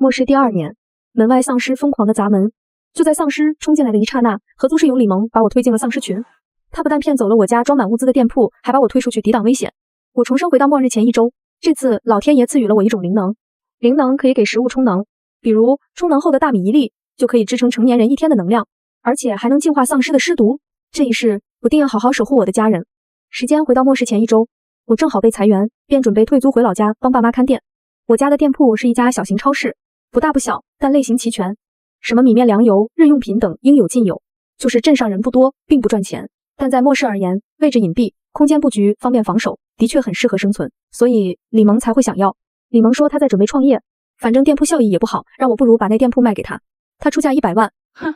末世第2年，门外丧尸疯狂的砸门。就在丧尸冲进来的一刹那，合租室友李萌把我推进了丧尸群。他不但骗走了我家装满物资的店铺，还把我推出去抵挡危险。我重生回到末日前1周，这次老天爷赐予了我一种灵能，灵能可以给食物充能，比如充能后的大米1粒就可以支撑成年人1天的能量，而且还能净化丧尸的尸毒。这一世我定要好好守护我的家人。时间回到末世前1周，我正好被裁员，便准备退租回老家帮爸妈看店。我家的店铺是一家小型超市，不大不小，但类型齐全，什么米面粮油、日用品等应有尽有。就是镇上人不多，并不赚钱，但在末世而言，位置隐蔽，空间布局方便防守，的确很适合生存，所以李萌才会想要。李萌说他在准备创业，反正店铺效益也不好，让我不如把那店铺卖给他。他出价100万，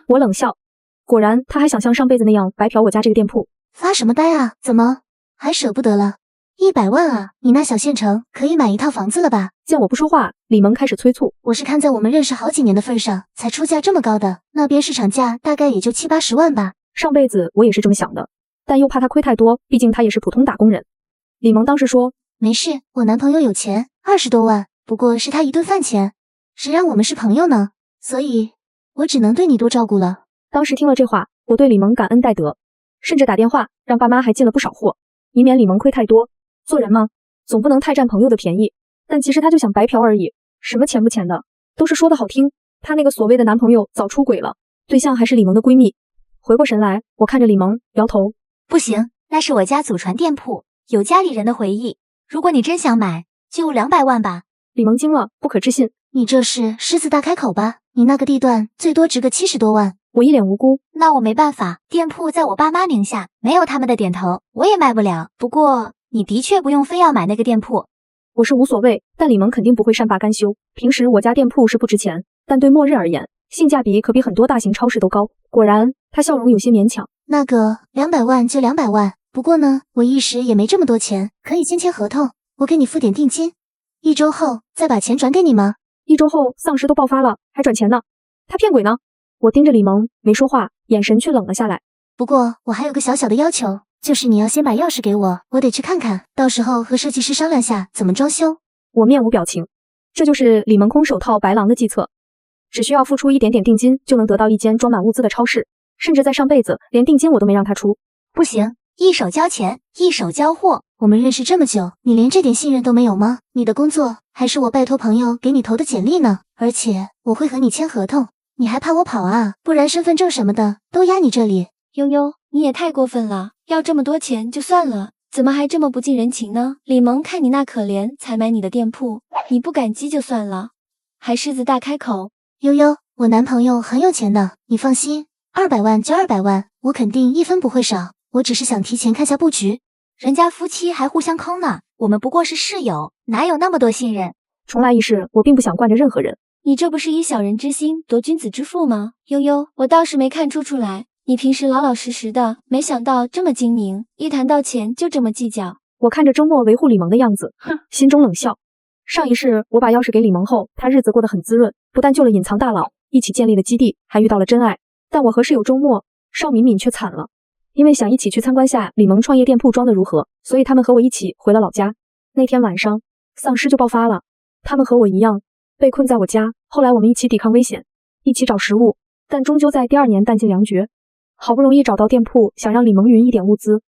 我冷笑。果然，他还想像上辈子那样白嫖我家这个店铺。发什么呆啊？怎么还舍不得了？100万啊！你那小县城可以买一套房子了吧？见我不说话，李萌开始催促。我是看在我们认识好几年的份上，才出价这么高的，那边市场价大概也就70、80万吧。上辈子我也是这么想的，但又怕他亏太多，毕竟他也是普通打工人。李萌当时说，没事，我男朋友有钱，20多万，不过是他一顿饭钱，谁让我们是朋友呢？所以我只能对你多照顾了。当时听了这话，我对李萌感恩戴德，甚至打电话让爸妈还进了不少货，以免李萌亏太多。做人嘛，总不能太占朋友的便宜，但其实他就想白嫖而已，什么钱不钱的，都是说的好听。他那个所谓的男朋友早出轨了，对象还是李萌的闺蜜。回过神来，我看着李萌，摇头，不行，那是我家祖传店铺，有家里人的回忆，如果你真想买，就200万吧。李萌惊了，不可置信，你这是狮子大开口吧？你那个地段最多值个70多万。我一脸无辜，那我没办法，店铺在我爸妈名下，没有他们的点头，我也卖不了。不过你的确不用非要买那个店铺。我是无所谓，但李萌肯定不会善罢甘休。平时我家店铺是不值钱，但对末日而言，性价比可比很多大型超市都高。果然，他笑容有些勉强。那个200万就200万，不过呢，我一时也没这么多钱，可以先签合同，我给你付点定金，1周后再把钱转给你吗？1周后丧尸都爆发了，还转钱呢？他骗鬼呢？我盯着李萌，没说话，眼神却冷了下来。不过我还有个小小的要求，就是你要先把钥匙给我，我得去看看，到时候和设计师商量下怎么装修。我面无表情，这就是李萌空手套白狼的计策，只需要付出一点点定金，就能得到一间装满物资的超市，甚至在上辈子连定金我都没让他出。不行，一手交钱，一手交货。我们认识这么久，你连这点信任都没有吗？你的工作还是我拜托朋友给你投的简历呢，而且我会和你签合同，你还怕我跑啊？不然身份证什么的都压你这里。悠悠，你也太过分了，要这么多钱就算了，怎么还这么不近人情呢？李萌看你那可怜，才买你的店铺，你不感激就算了，还狮子大开口。悠悠，我男朋友很有钱的，你放心，200万就200万，我肯定1分不会少，我只是想提前看下布局。人家夫妻还互相坑呢，我们不过是室友，哪有那么多信任？重来一世，我并不想惯着任何人。你这不是以小人之心夺君子之腹吗？悠悠，我倒是没看出来，你平时老老实实的，没想到这么精明，一谈到钱就这么计较。我看着周末维护李萌的样子，心中冷笑。上一世我把钥匙给李萌后，他日子过得很滋润，不但救了隐藏大佬，一起建立了基地，还遇到了真爱。但我和室友周末邵敏敏却惨了，因为想一起去参观下李萌创业店铺装得如何，所以他们和我一起回了老家。那天晚上，丧尸就爆发了，他们和我一样被困在我家。后来我们一起抵抗危险，一起找食物，但终究在第2年弹尽粮绝。好不容易找到店铺，想让李萌匀一点物资，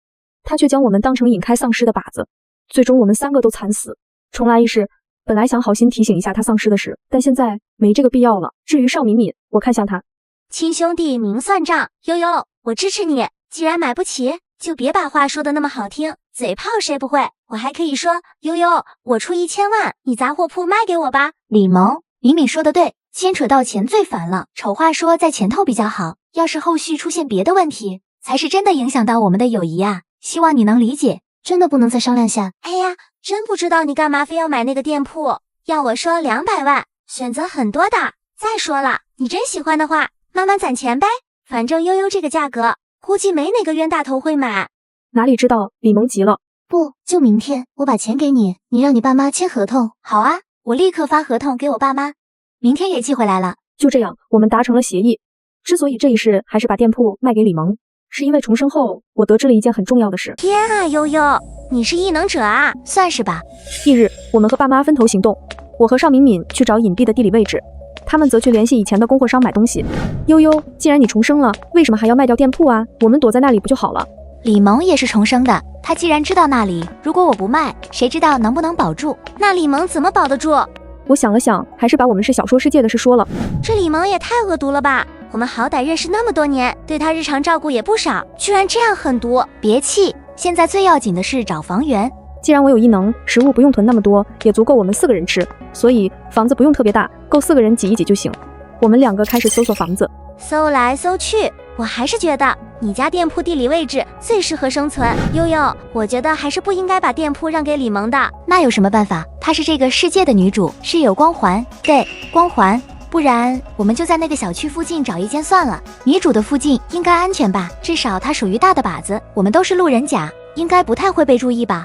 他却将我们当成引开丧尸的靶子，最终我们3个都惨死。重来一世，本来想好心提醒一下他丧尸的事，但现在没这个必要了。至于邵敏敏，我看向他，亲兄弟明算账，悠悠，我支持你。既然买不起，就别把话说的那么好听，嘴炮谁不会？我还可以说，悠悠，我出1000万，你杂货铺卖给我吧。李萌，敏敏说的对，牵扯到钱最烦了。丑话说在前头比较好，要是后续出现别的问题，才是真的影响到我们的友谊啊。希望你能理解，真的不能再商量下。哎呀，真不知道你干嘛非要买那个店铺，要我说200万，选择很多的。再说了，你真喜欢的话，慢慢攒钱呗，反正悠悠这个价格，估计没哪个冤大头会买。哪里知道，李萌急了，不，就明天我把钱给你，你让你爸妈签合同。好啊，我立刻发合同给我爸妈，明天也寄回来了。就这样，我们达成了协议。之所以这一世还是把店铺卖给李萌，是因为重生后我得知了一件很重要的事。天啊，悠悠，你是异能者啊，算是吧。翌日，我们和爸妈分头行动，我和邵敏敏去找隐蔽的地理位置，他们则去联系以前的供货商买东西。悠悠，既然你重生了，为什么还要卖掉店铺啊？我们躲在那里不就好了？李萌也是重生的，他既然知道那里，如果我不卖，谁知道能不能保住？那李萌怎么保得住？我想了想，还是把我们是小说世界的事说了。这李萌也太恶毒了吧！我们好歹认识那么多年，对他日常照顾也不少，居然这样狠毒！别气，现在最要紧的是找房源。既然我有异能，食物不用囤那么多，也足够我们4个人吃，所以房子不用特别大，够4个人挤一挤就行。我们2个开始搜索房子，搜来搜去，我还是觉得你家店铺地理位置最适合生存。悠悠，我觉得还是不应该把店铺让给李萌的。那有什么办法？她是这个世界的女主，是有光环。对，光环。不然我们就在那个小区附近找一间算了。女主的附近应该安全吧？至少她属于大的靶子，我们都是路人甲，应该不太会被注意吧？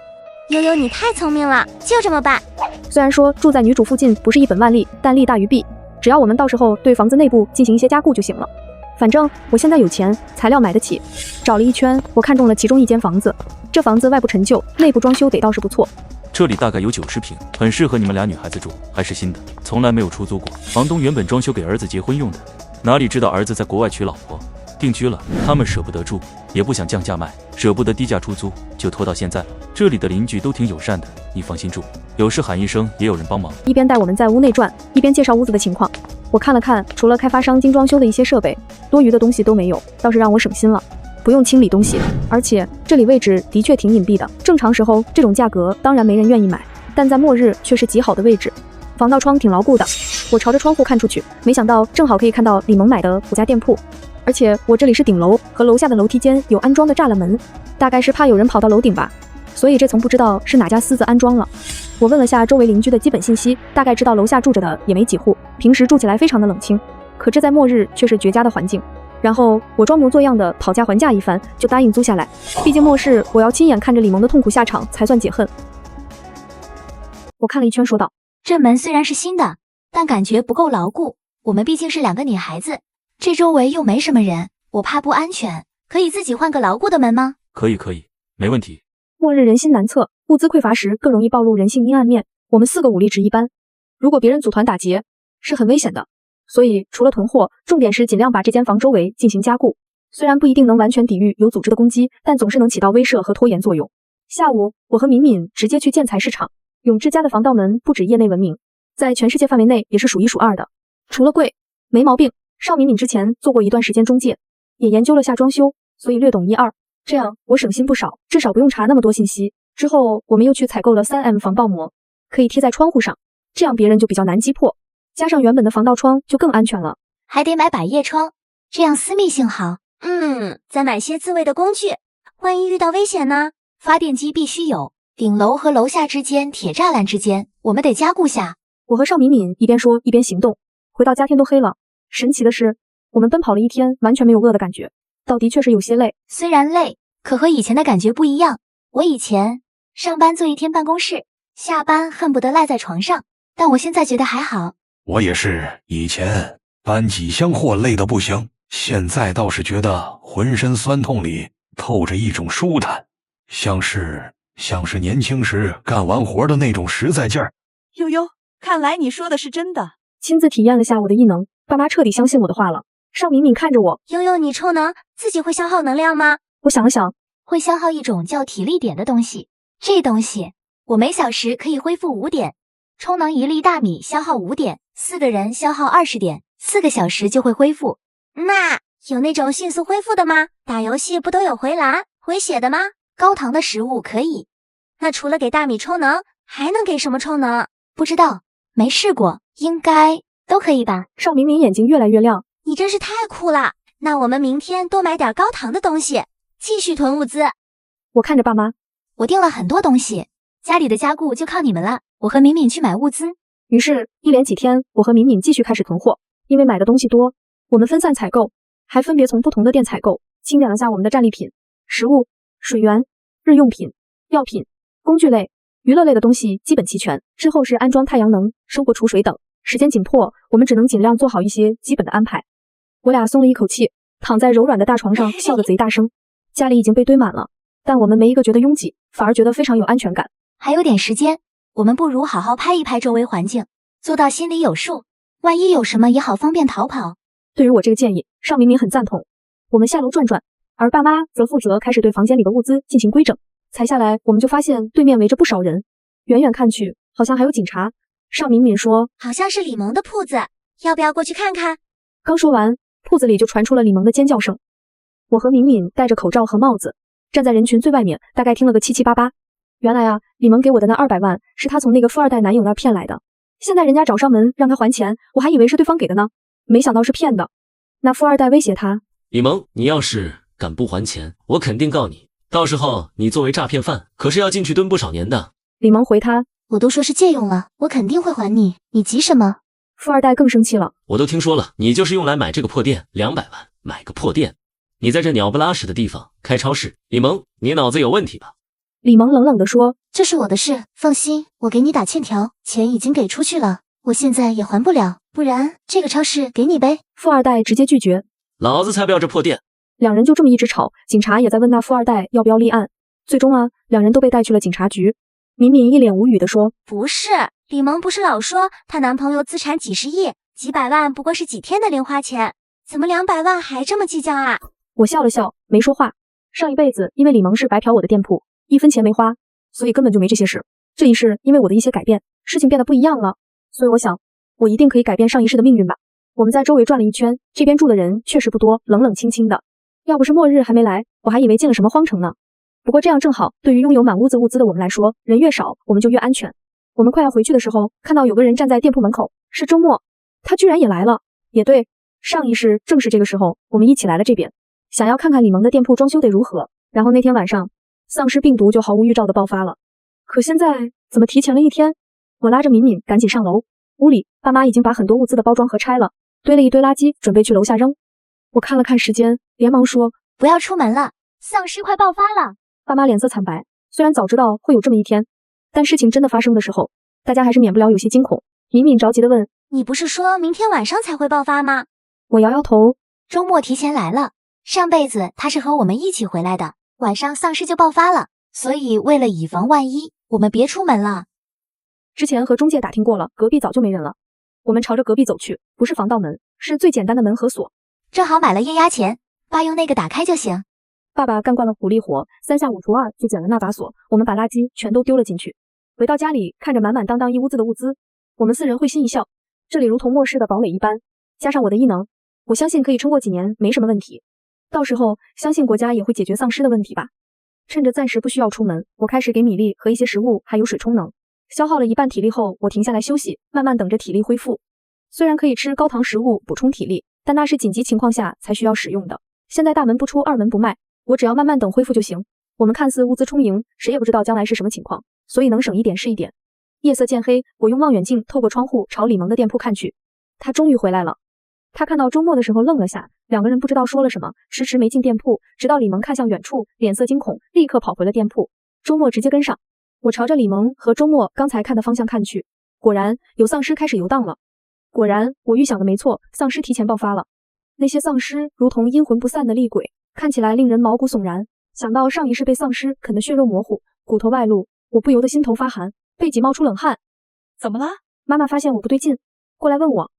悠悠，你太聪明了，就这么办。虽然说住在女主附近不是一本万利，但利大于弊。只要我们到时候对房子内部进行一些加固就行了。反正我现在有钱，材料买得起。找了一圈，我看中了其中一间房子。这房子外部陈旧，内部装修得倒是不错。这里大概有90平，很适合你们俩女孩子住，还是新的，从来没有出租过。房东原本装修给儿子结婚用的，哪里知道儿子在国外娶老婆，定居了，他们舍不得住，也不想降价卖，舍不得低价出租，就拖到现在。这里的邻居都挺友善的，你放心住，有事喊一声，也有人帮忙。一边带我们在屋内转，一边介绍屋子的情况。我看了看，除了开发商精装修的一些设备，多余的东西都没有，倒是让我省心了。不用清理东西，而且这里位置的确挺隐蔽的。正常时候这种价格当然没人愿意买，但在末日却是极好的位置。防盗窗挺牢固的，我朝着窗户看出去，没想到正好可以看到李萌买的5家店铺。而且我这里是顶楼，和楼下的楼梯间有安装的栅栏门，大概是怕有人跑到楼顶吧，所以这层不知道是哪家私自安装了。我问了下周围邻居的基本信息，大概知道楼下住着的也没几户，平时住起来非常的冷清，可这在末日却是绝佳的环境。然后我装模作样的讨价还价一番，就答应租下来。毕竟末世，我要亲眼看着李萌的痛苦下场才算解恨。我看了一圈，说道：“这门虽然是新的，但感觉不够牢固。我们毕竟是2个女孩子，这周围又没什么人，我怕不安全。可以自己换个牢固的门吗？”可以，没问题。末日人心难测，物资匮乏时更容易暴露人性阴暗面。我们4个武力值一般，如果别人组团打劫，是很危险的。所以除了囤货，重点是尽量把这间房周围进行加固。虽然不一定能完全抵御有组织的攻击，但总是能起到威慑和拖延作用。下午，我和敏敏直接去建材市场。永之家的防盗门不止业内闻名，在全世界范围内也是数一数二的。除了贵，没毛病。邵敏敏之前做过一段时间中介，也研究了下装修，所以略懂1、2。这样我省心不少，至少不用查那么多信息。之后我们又去采购了3M 防爆膜，可以贴在窗户上，这样别人就比较难击破。加上原本的防盗窗就更安全了。还得买百叶窗，这样私密性好。再买些自卫的工具，万一遇到危险呢？发电机必须有，顶楼和楼下之间铁栅栏之间，我们得加固下。我和邵敏敏一边说一边行动，回到家天都黑了。神奇的是，我们奔跑了一天，完全没有饿的感觉，倒的确是有些累。虽然累，可和以前的感觉不一样。我以前上班坐一天办公室，下班恨不得赖在床上，但我现在觉得还好。我也是，以前搬几箱货累得不行，现在倒是觉得浑身酸痛里透着一种舒坦，像是年轻时干完活的那种实在劲儿。悠悠，看来你说的是真的。亲自体验了下我的异能，爸妈彻底相信我的话了。邵敏敏看着我，悠悠，你充能自己会消耗能量吗？我想了想，会消耗一种叫体力点的东西，这东西我每小时可以恢复5点，充能1粒大米消耗5点，4个人消耗20点，4个小时就会恢复。那有那种迅速恢复的吗？打游戏不都有回蓝回血的吗？高糖的食物可以。那除了给大米充能，还能给什么充能？不知道，没试过，应该都可以吧。邵敏敏眼睛越来越亮，你真是太酷了。那我们明天多买点高糖的东西，继续囤物资。我看着爸妈，我订了很多东西，家里的加固就靠你们了。我和敏敏去买物资。于是一连几天，我和敏敏继续开始囤货。因为买的东西多，我们分散采购，还分别从不同的店采购，清点了下我们的战利品：食物、水源、日用品、药品、工具类、娱乐类的东西基本齐全。之后是安装太阳能、收获储水等。时间紧迫，我们只能尽量做好一些基本的安排。我俩松了一口气，躺在柔软的大床上笑得贼大声。家里已经被堆满了，但我们没一个觉得拥挤，反而觉得非常有安全感。还有点时间，我们不如好好拍一拍周围环境，做到心里有数。万一有什么也好方便逃跑。对于我这个建议，尚明明很赞同。我们下楼转转，而爸妈则负责开始对房间里的物资进行规整。才下来，我们就发现对面围着不少人，远远看去好像还有警察。尚敏敏说，好像是李萌的铺子，要不要过去看看？刚说完，铺子里就传出了李萌的尖叫声。我和敏敏戴着口罩和帽子，站在人群最外面，大概听了个七七八八。原来啊，李萌给我的那200万是他从那个富二代男友那儿骗来的，现在人家找上门让他还钱，我还以为是对方给的呢，没想到是骗的。那富二代威胁他，李萌，你要是敢不还钱，我肯定告你，到时候你作为诈骗犯，可是要进去蹲不少年的。李萌回他，我都说是借用了，我肯定会还你，你急什么？富二代更生气了，我都听说了，你就是用来买这个破店，200万买个破店，你在这鸟不拉屎的地方开超市，李萌，你脑子有问题吧？李萌冷冷地说，这是我的事，放心，我给你打欠条，钱已经给出去了，我现在也还不了，不然这个超市给你呗。富二代直接拒绝，老子才不要这破店。两人就这么一直吵，警察也在问那富二代要不要立案。最终啊，两人都被带去了警察局。敏敏一脸无语地说，不是，李萌不是老说她男朋友资产几十亿，几百万不过是几天的零花钱，怎么200万还这么计较啊？我笑了笑，没说话。上一辈子因为李萌是白嫖我的店铺，1分钱没花，所以根本就没这些事。这一世因为我的一些改变，事情变得不一样了，所以我想，我一定可以改变上一世的命运吧。我们在周围转了一圈，这边住的人确实不多，冷冷清清的。要不是末日还没来，我还以为进了什么荒城呢。不过这样正好，对于拥有满屋子物资的我们来说，人越少，我们就越安全。我们快要回去的时候，看到有个人站在店铺门口，是周末，他居然也来了。也对，上一世正是这个时候，我们一起来了这边，想要看看李萌的店铺装修得如何。然后那天晚上，丧尸病毒就毫无预兆的爆发了。可现在怎么提前了一天？我拉着敏敏赶紧上楼，屋里爸妈已经把很多物资的包装盒拆了，堆了一堆垃圾，准备去楼下扔。我看了看时间，连忙说，不要出门了，丧尸快爆发了。爸妈脸色惨白，虽然早知道会有这么一天，但事情真的发生的时候，大家还是免不了有些惊恐。敏敏着急地问，你不是说明天晚上才会爆发吗？我摇摇头，周末提前来了，上辈子他是和我们一起回来的，晚上丧尸就爆发了，所以为了以防万一，我们别出门了。之前和中介打听过了，隔壁早就没人了。我们朝着隔壁走去，不是防盗门，是最简单的门和锁。正好买了液压钳，爸用那个打开就行。爸爸干惯了苦力活，3下5除2就捡了那把锁，我们把垃圾全都丢了进去。回到家里，看着满满当当一屋子的物资，我们4人会心一笑，这里如同末世的堡垒一般，加上我的异能，我相信可以撑过几年，没什么问题。到时候相信国家也会解决丧尸的问题吧。趁着暂时不需要出门，我开始给米粒和一些食物还有水充能。消耗了一半体力后，我停下来休息，慢慢等着体力恢复。虽然可以吃高糖食物补充体力，但那是紧急情况下才需要使用的。现在大门不出二门不迈，我只要慢慢等恢复就行。我们看似物资充盈，谁也不知道将来是什么情况，所以能省一点是一点。夜色渐黑，我用望远镜透过窗户朝李萌的店铺看去，他终于回来了。他看到周末的时候愣了下，两个人不知道说了什么，迟迟没进店铺，直到李萌看向远处，脸色惊恐，立刻跑回了店铺。周末直接跟上，我朝着李萌和周末刚才看的方向看去，果然有丧尸开始游荡了。果然，我预想的没错，丧尸提前爆发了。那些丧尸如同阴魂不散的厉鬼，看起来令人毛骨悚然。想到上一世被丧尸啃得血肉模糊，骨头外露，我不由得心头发寒，背脊冒出冷汗。怎么了？妈妈发现我不对劲，过来问我。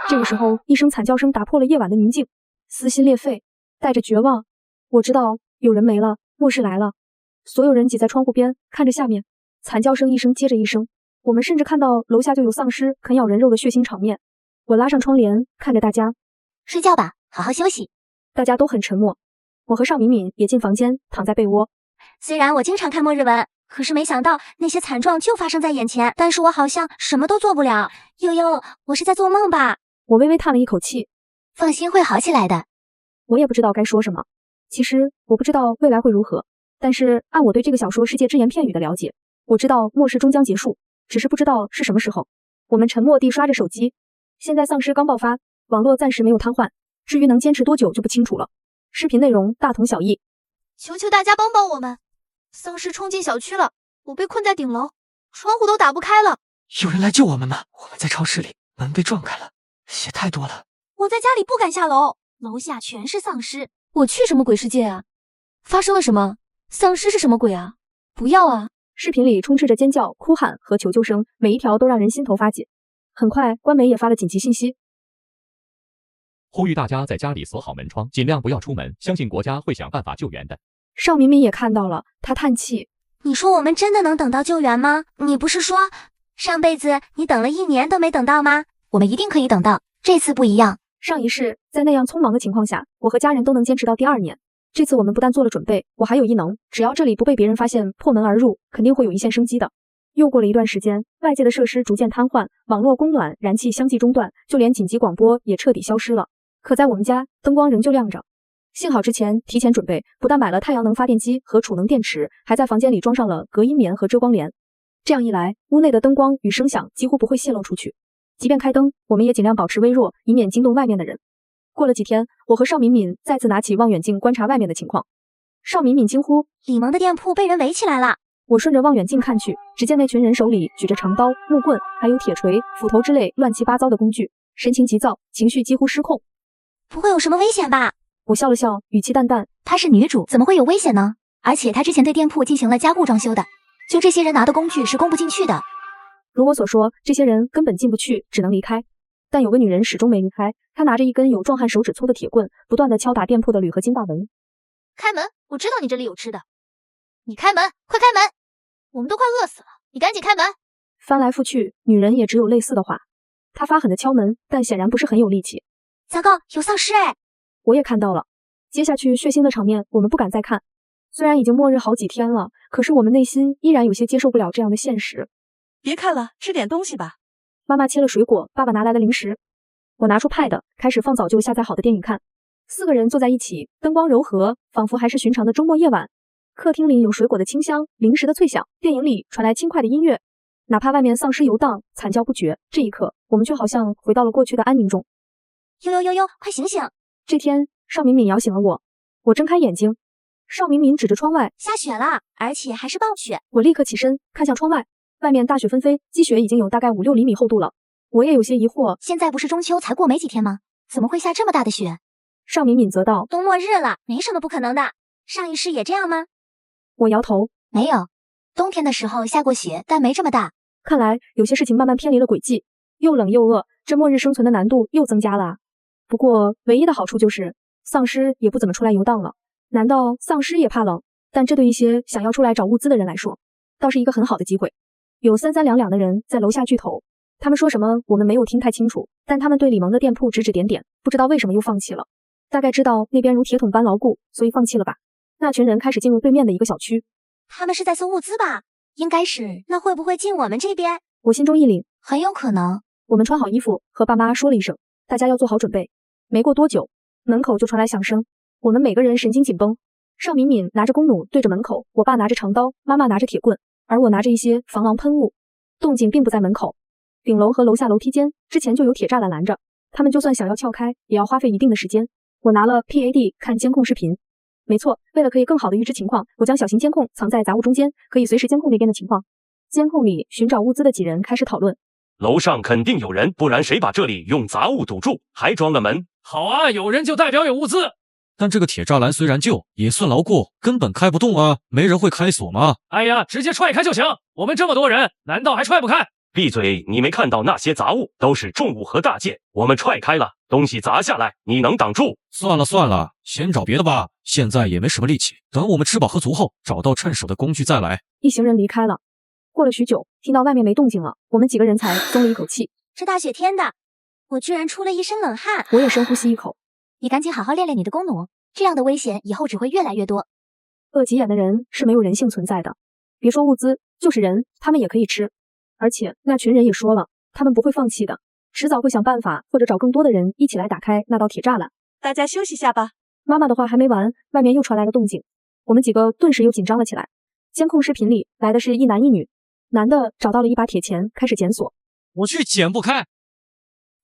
这个时候，一声惨叫声打破了夜晚的宁静，撕心裂肺，带着绝望。我知道有人没了，末世来了。所有人挤在窗户边，看着下面，惨叫声一声接着一声。我们甚至看到楼下就有丧尸啃咬人肉的血腥场面。我拉上窗帘，看着大家，睡觉吧，好好休息。大家都很沉默。我和邵敏敏也进房间，躺在被窝。虽然我经常看末日文，可是没想到那些惨状就发生在眼前，但是我好像什么都做不了。悠悠，我是在做梦吧？我微微叹了一口气，放心，会好起来的。我也不知道该说什么。其实我不知道未来会如何，但是按我对这个小说世界只言片语的了解，我知道末世终将结束，只是不知道是什么时候。我们沉默地刷着手机。现在丧尸刚爆发，网络暂时没有瘫痪，至于能坚持多久就不清楚了。视频内容大同小异。求求大家帮帮我们！丧尸冲进小区了，我被困在顶楼，窗户都打不开了。有人来救我们吗？我们在超市里，门被撞开了，血太多了。我在家里不敢下楼，楼下全是丧尸，我去什么鬼世界啊？发生了什么？丧尸是什么鬼啊？不要啊！视频里充斥着尖叫、哭喊和求救声，每一条都让人心头发紧。很快，官媒也发了紧急信息，呼吁大家在家里锁好门窗，尽量不要出门，相信国家会想办法救援的。邵敏敏也看到了，她叹气：“你说我们真的能等到救援吗？你不是说上辈子你等了1年都没等到吗？我们一定可以等到，这次不一样。上一世在那样匆忙的情况下，我和家人都能坚持到第2年。这次我们不但做了准备，我还有异能，只要这里不被别人发现，破门而入，肯定会有一线生机的。”又过了一段时间，外界的设施逐渐瘫痪，网络供暖、燃气相继中断，就连紧急广播也彻底消失了。可在我们家，灯光仍旧亮着。幸好之前提前准备，不但买了太阳能发电机和储能电池，还在房间里装上了隔音棉和遮光帘。这样一来，屋内的灯光与声响几乎不会泄露出去。即便开灯，我们也尽量保持微弱，以免惊动外面的人。过了几天，我和邵敏敏再次拿起望远镜观察外面的情况。邵敏敏惊呼：“李萌的店铺被人围起来了！”我顺着望远镜看去，只见那群人手里举着长刀、木棍，还有铁锤、斧头之类乱七八糟的工具，神情急躁，情绪几乎失控。不会有什么危险吧？我笑了笑，语气淡淡：“她是女主，怎么会有危险呢？而且她之前对店铺进行了加固装修的，就这些人拿的工具是供不进去的。”如我所说，这些人根本进不去，只能离开。但有个女人始终没离开，她拿着一根有壮汉手指粗的铁棍，不断地敲打店铺的铝合金大门。开门！我知道你这里有吃的，你开门，快开门！我们都快饿死了，你赶紧开门！翻来覆去，女人也只有类似的话。她发狠地敲门，但显然不是很有力气。糟糕，有丧尸哎！我也看到了。接下去血腥的场面，我们不敢再看。虽然已经末日好几天了，可是我们内心依然有些接受不了这样的现实。别看了，吃点东西吧。妈妈切了水果，爸爸拿来了零食。我拿出 Pad， 开始放早就下载好的电影看。4个人坐在一起，灯光柔和，仿佛还是寻常的周末夜晚。客厅里有水果的清香，零食的脆响，电影里传来轻快的音乐。哪怕外面丧尸游荡，惨叫不绝，这一刻，我们却好像回到了过去的安宁中。悠悠悠悠，快醒醒！这天，邵敏敏摇醒了我。我睁开眼睛，邵敏敏指着窗外，下雪了，而且还是暴雪。我立刻起身，看向窗外，外面大雪纷飞，积雪已经有大概5、6厘米厚度了。我也有些疑惑，现在不是中秋才过没几天吗？怎么会下这么大的雪？邵敏敏则道，都末日了，没什么不可能的。上一世也这样吗？我摇头，没有，冬天的时候下过雪，但没这么大。看来有些事情慢慢偏离了轨迹，又冷又饿，这末日生存的难度又增加了啊。不过唯一的好处就是丧尸也不怎么出来游荡了。难道丧尸也怕冷？但这对一些想要出来找物资的人来说，倒是一个很好的机会。有3、3、2、2的人在楼下聚头，他们说什么我们没有听太清楚，但他们对李萌的店铺指指点点，不知道为什么又放弃了。大概知道那边如铁桶般牢固，所以放弃了吧。那群人开始进入对面的一个小区。他们是在送物资吧？应该是。那会不会进我们这边？我心中一凛，很有可能。我们穿好衣服，和爸妈说了一声，大家要做好准备。没过多久，门口就传来响声，我们每个人神经紧绷。邵敏敏拿着弓弩对着门口，我爸拿着长刀，妈妈拿着铁棍，而我拿着一些防狼喷雾。动静并不在门口，顶楼和楼下楼梯间之前就有铁栅栏拦着，他们就算想要撬开，也要花费一定的时间。我拿了 PAD 看监控视频。没错，为了可以更好的预知情况，我将小型监控藏在杂物中间，可以随时监控那边的情况。监控里寻找物资的几人开始讨论，楼上肯定有人，不然谁把这里用杂物堵住，还装了门？好啊，有人就代表有物资。但这个铁栅栏虽然旧，也算牢固，根本开不动啊，没人会开锁吗？哎呀，直接踹开就行，我们这么多人，难道还踹不开？闭嘴！你没看到那些杂物都是重物和大件，我们踹开了，东西砸下来，你能挡住？算了算了，先找别的吧，现在也没什么力气，等我们吃饱喝足后，找到趁手的工具再来。一行人离开了。过了许久，听到外面没动静了，我们几个人才松了一口气。这大雪天的，我居然出了一身冷汗。我也深呼吸一口。你赶紧好好练练你的弓弩，这样的危险以后只会越来越多。恶急眼的人是没有人性存在的，别说物资，就是人，他们也可以吃。而且那群人也说了，他们不会放弃的，迟早会想办法，或者找更多的人一起来打开那道铁栅栏。大家休息下吧。妈妈的话还没完，外面又传来了动静，我们几个顿时又紧张了起来。监控视频里来的是一男一女，男的找到了一把铁钳，开始检索。我去剪不开。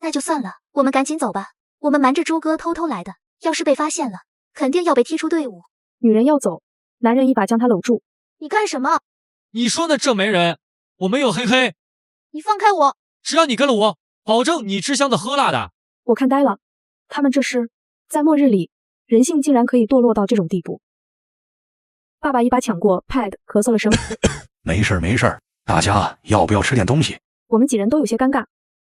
那就算了，我们赶紧走吧。我们瞒着朱哥偷偷来的，要是被发现了，肯定要被踢出队伍。女人要走，男人一把将她搂住。你干什么？你说的这没人，我没有嘿嘿。你放开我！只要你跟了我，保证你吃香的喝辣的。我看呆了，他们这是在末日里，人性竟然可以堕落到这种地步。爸爸一把抢过 Pad， 咳嗽了声。没事没事，大家要不要吃点东西？我们几人都有些尴尬，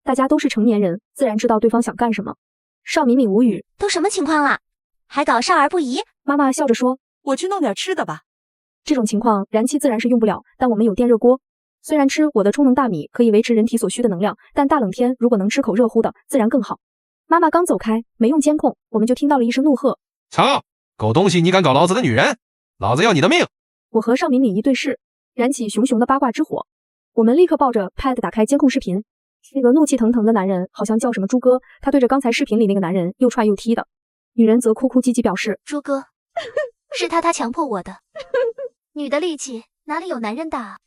大家都是成年人，自然知道对方想干什么。邵敏敏无语，都什么情况了，还搞少儿不宜？妈妈笑着说，我去弄点吃的吧。这种情况燃气自然是用不了，但我们有电热锅。虽然吃我的充能大米可以维持人体所需的能量，但大冷天如果能吃口热乎的，自然更好。妈妈刚走开，没用监控，我们就听到了一声怒喝：操！狗东西，你敢搞老子的女人，老子要你的命！我和邵敏敏一对视，燃起熊熊的八卦之火。我们立刻抱着 pad 打开监控视频，那个怒气腾腾的男人好像叫什么猪哥，他对着刚才视频里那个男人又踹又踢的，女人则哭哭唧唧表示：猪哥，是他强迫我的。女的力气哪里有男人大？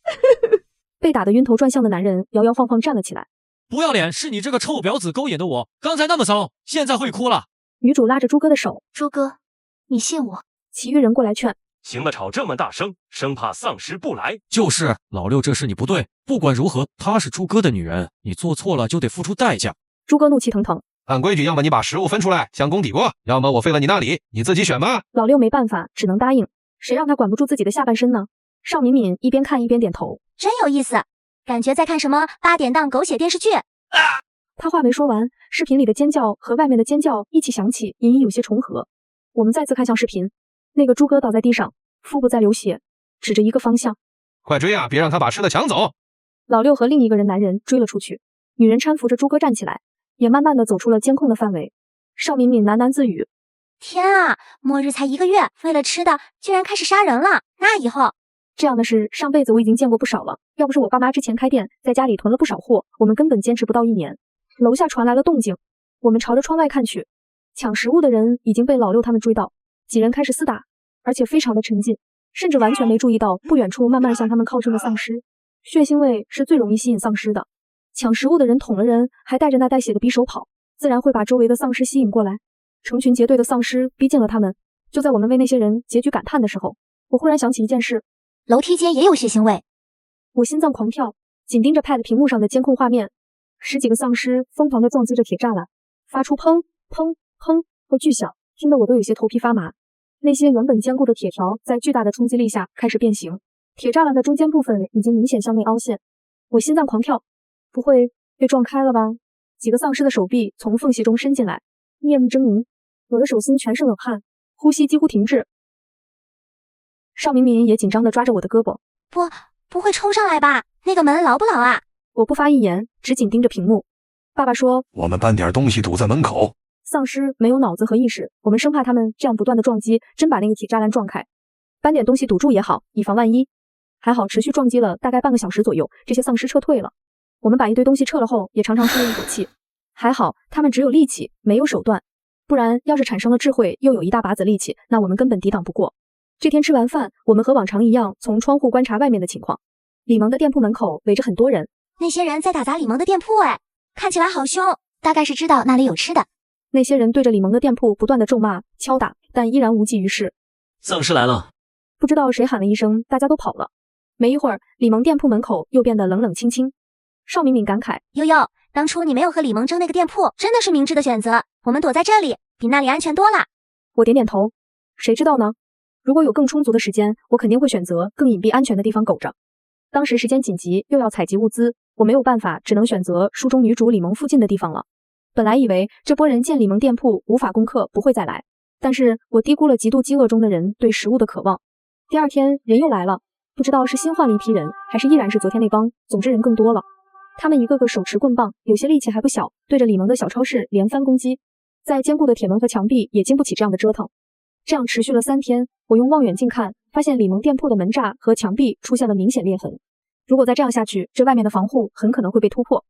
被打得晕头转向的男人摇摇晃晃站了起来。不要脸，是你这个臭婊子勾引的我，刚才那么骚，现在会哭了。女主拉着猪哥的手，猪哥，你信我？其余人过来劝，行了，吵这么大声，生怕丧尸不来。就是老六，这是你不对，不管如何，她是猪哥的女人，你做错了就得付出代价。猪哥怒气腾腾，按规矩，要么你把食物分出来向公抵过，要么我废了你那里，你自己选吧。老六没办法，只能答应。谁让他管不住自己的下半身呢？邵敏敏一边看一边点头，真有意思，感觉在看什么8点档狗血电视剧。他话没说完，视频里的尖叫和外面的尖叫一起响起，隐隐有些重合。我们再次看向视频，那个猪哥倒在地上，腹部在流血，指着一个方向，快追啊，别让他把吃的抢走。老六和另一个男人追了出去，女人搀扶着猪哥站起来，也慢慢的走出了监控的范围。邵敏敏喃喃自语，天啊，末日才1个月，为了吃的居然开始杀人了，那以后这样的事上辈子我已经见过不少了，要不是我爸妈之前开店，在家里囤了不少货，我们根本坚持不到1年。楼下传来了动静，我们朝着窗外看去，抢食物的人已经被老六他们追到，几人开始厮打，而且非常的沉静，甚至完全没注意到不远处慢慢向他们靠近的丧尸。血腥味是最容易吸引丧尸的，抢食物的人捅了人，还带着那带血的匕首跑，自然会把周围的丧尸吸引过来，成群结队的丧尸逼近了他们。就在我们为那些人结局感叹的时候，我忽然想起一件事，楼梯间也有血腥味。我心脏狂跳，紧盯着 pad 屏幕上的监控画面，10几个丧尸疯狂地撞击着铁栅栏，发出砰砰砰的巨响，听得我都有些头皮发麻。那些原本坚固的铁条在巨大的冲击力下开始变形，铁栅栏的中间部分已经明显向内凹陷。我心脏狂跳，不会被撞开了吧？几个丧尸的手臂从缝隙中伸进来，面目狰狞，我的手心全是冷汗，呼吸几乎停滞。邵敏敏也紧张地抓着我的胳膊，不会冲上来吧？那个门牢不牢啊？我不发一言，只紧盯着屏幕。爸爸说，我们搬点东西堵在门口。丧尸没有脑子和意识，我们生怕他们这样不断的撞击，真把那个铁栅栏撞开。搬点东西堵住也好，以防万一。还好持续撞击了大概半个小时左右，这些丧尸撤退了。我们把一堆东西撤了后，也长长舒了一口气。还好他们只有力气，没有手段，不然要是产生了智慧，又有一大把子力气，那我们根本抵挡不过。这天吃完饭，我们和往常一样从窗户观察外面的情况。李萌的店铺门口围着很多人，那些人在打砸李萌的店铺，看起来好凶，大概是知道那里有吃的。那些人对着李萌的店铺不断的咒骂、敲打，但依然无济于事。丧尸来了！不知道谁喊了一声，大家都跑了。没一会儿，李萌店铺门口又变得冷冷清清。邵敏敏感慨：悠悠，当初你没有和李萌争那个店铺，真的是明智的选择。我们躲在这里，比那里安全多了。我点点头。谁知道呢？如果有更充足的时间，我肯定会选择更隐蔽安全的地方苟着。当时时间紧急，又要采集物资，我没有办法，只能选择书中女主李萌附近的地方了。本来以为这波人见李萌店铺无法攻克，不会再来，但是我低估了极度饥饿中的人对食物的渴望。第二天人又来了，不知道是新换了一批人，还是依然是昨天那帮，总之人更多了。他们一个个手持棍棒，有些力气还不小，对着李萌的小超市连番攻击，再坚固的铁门和墙壁也经不起这样的折腾。这样持续了3天，我用望远镜看，发现李萌店铺的门栅和墙壁出现了明显裂痕。如果再这样下去，这外面的防护很可能会被突破。